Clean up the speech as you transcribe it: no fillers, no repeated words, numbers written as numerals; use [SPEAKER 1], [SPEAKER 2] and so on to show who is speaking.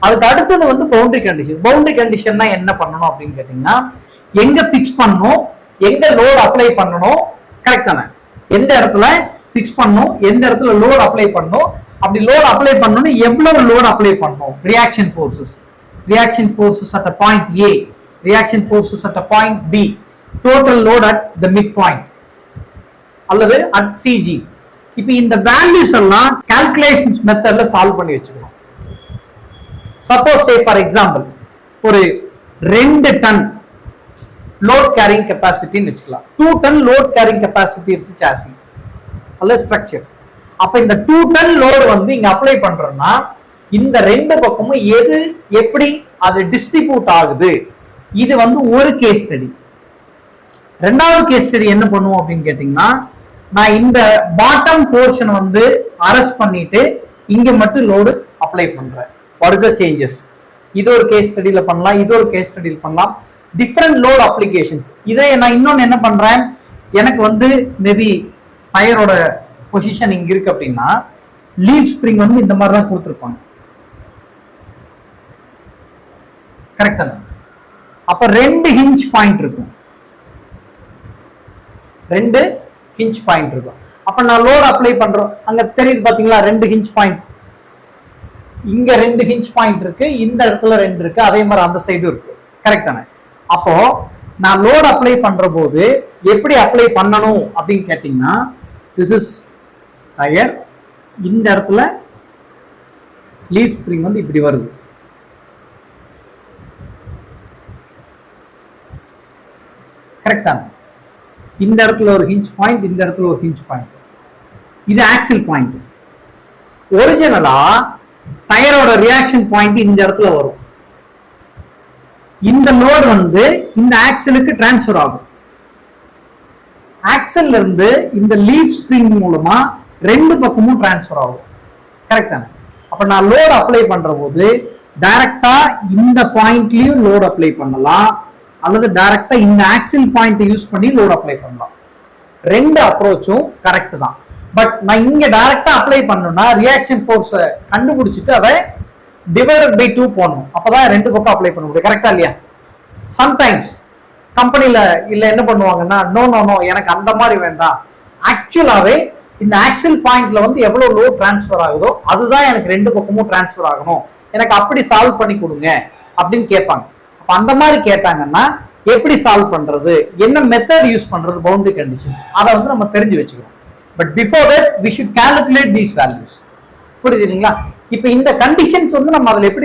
[SPEAKER 1] அதுக்கு அடுத்தது வந்து பவுண்டரி கண்டிஷன். பவுண்டரி கண்டிஷன்னா என்ன பண்ணணும் அப்படின்னு கேட்டீங்கன்னா, எங்க பிக்ஸ் பண்ணணும், எங்க லோட் அப்ளை பண்ணணும், கரெக்ட் தானே? எந்த இடத்துல பிக்ஸ் பண்ணணும், எந்த இடத்துல லோட் அப்ளை பண்ணணும், அப்படி லோட் அப்ளை பண்ணணும், எவ்வளவு லோட் அப்ளை பண்ணணும், reaction forces at a point A, reaction forces at a point B, total load at the midpoint அல்லது at CG. இப்போ இந்த வேல்யூஸ் எல்லாம் கால்குலேஷன்ஸ் மெத்தட்ல சால்வ் பண்ணி வச்சுக்கணும். சப்போஸ் சே ஃபார் எக்ஸாம்பிள் ஒரு 2 டன் லோட் கேரிங் கெப்பாசிட்டின்னு வச்சுக்கலாம். 2 டன் லோட் கேரிங் கெப்பாசிட்டி இருக்கு சாசி அல்ல ஸ்ட்ரக்சர். அப்ப இந்த 2 டன் லோடு வந்து இங்க அப்ளை பண்றோம்னா இந்த ரெண்டு பக்கமும் எது எப்படி அது டிஸ்ட்ரிபியூட் ஆகுது, இது வந்து ஒரு கேஸ் ஸ்டடி. ரெண்டாவது கேஸ் ஸ்டடி என்ன பண்ணுவோம் அப்படின்னு கேட்டீங்கன்னா, நான் இந்த பாட்டம் போர்ஷன் வந்து அரெஸ்ட் பண்ணிட்டு இங்க மட்டும் லோடு அப்ளை பண்றேன். What is the changes? இது ஒரு கேஸ் ஸ்டடியில பண்ணலாம், இது ஒரு கேஸ் ஸ்டடியில பண்ணலாம். Different load applications. இதை நான் இன்னொன்னு என்ன பண்றேன், எனக்கு வந்து மேபி டயரோட பொசிஷன் இங்க இருக்கு அப்படின்னா லீவ் ஸ்ப்ரிங் வந்து இந்த மாதிரி தான் கொடுத்துருப்பாங்க. கரெக்ட் தானே? அப்ப 2 ஹிஞ்ச் பாயிண்ட் இருக்கும், 2 ஹிஞ்ச் பாயிண்ட் இருக்கும். அப்ப நான் லோட் அப்ளை பண்றோம், அங்க தெரியுது பாத்தீங்களா 2 ஹிஞ்ச் பாயிண்ட். இங்க 2 ஹிஞ்ச் பாயிண்ட் இருக்கு, இந்த இடத்துல 2 இருக்கு, அதே மாதிரி அந்த சைடு இருக்கு. கரெக்ட் தானே? அப்போ நான் லோட் அப்ளை பண்ற போது எப்படி அப்ளை பண்ணணும் அப்படின்னு கேட்டீங்கன்னா, திஸ் இஸ் டயர், இந்த இடத்துல லீஃப் ஸ்ப்ரிங் வந்து இப்படி வருது. கரெக்டா? இந்த இடத்துல ஒரு ஹிஞ்ச் பாயிண்ட், இந்த இடத்துல ஒரு ஹிஞ்ச் பாயிண்ட். இது ஆக்சில் பாயிண்ட். ஒரிஜினலா டயரோட ரியாக்ஷன் பாயிண்ட் இந்த இடத்துல வரும். இந்த லோடு வந்து இந்த ஆக்சிலுக்கு டிரான்ஸ்ஃபர் ஆகும். ஆக்சில் இருந்து இந்த லீஃப் ஸ்ப்ரிங் மூலமா ரெண்டு பக்கமும் டிரான்ஸ்ஃபர் ஆகும். கரெக்ட் தானே? அப்ப நான் லோட் அப்ளை பண்ற போது டைரக்டா இந்த பாயிண்ட்லயும் லோட் அப்ளை பண்ணலாம், அல்லது டைரக்டா இந்த ஆக்சில் பாயிண்ட் யூஸ் பண்ணி லோட் அப்ளை பண்ணலாம். ரெண்டு அப்ரோச்சும் கரெக்ட் தான். பட் நான் இங்க டைரக்டா அப்ளை பண்ணணும்னா ரியாக்ஷன் ஃபோர்ஸ் கண்டுபிடிச்சிட்டு அதை டிவைடட் பை 2 போடணும். அப்பதான் ரெண்டு பக்கம் அப்ளை பண்ண முடியும். கரெக்டா இல்லையா? சம்டைம்ஸ் கம்பெனில இல்ல என்ன பண்ணுவாங்கன்னா, நோ நோ நோ எனக்கு அந்த மாதிரி வேண்டாம், ஆக்சுவலாவே இந்த ஆக்சில் பாயிண்ட்ல வந்து எவ்வளவு லோட் டிரான்ஸ்ஃபர் ஆகுதோ அதுதான் எனக்கு ரெண்டு பக்கமும் டிரான்ஸ்ஃபர் ஆகணும், எனக்கு அப்படி சால்வ் பண்ணி கொடுங்க அப்படின்னு கேட்பாங்க. அப்ப அந்த மாதிரி கேட்டாங்கன்னா எப்படி சால்வ் பண்றது, என்ன மெத்தட் யூஸ் பண்றது, பவுண்டரி கண்டிஷன்ஸ், அதை வந்து நம்ம தெரிஞ்சு வச்சுக்கணும். But before that we should calculate these values. புரியுதுங்களா? இப்ப இந்த கண்டிஷன்ஸ் வந்து நம்ம அதுல எப்படி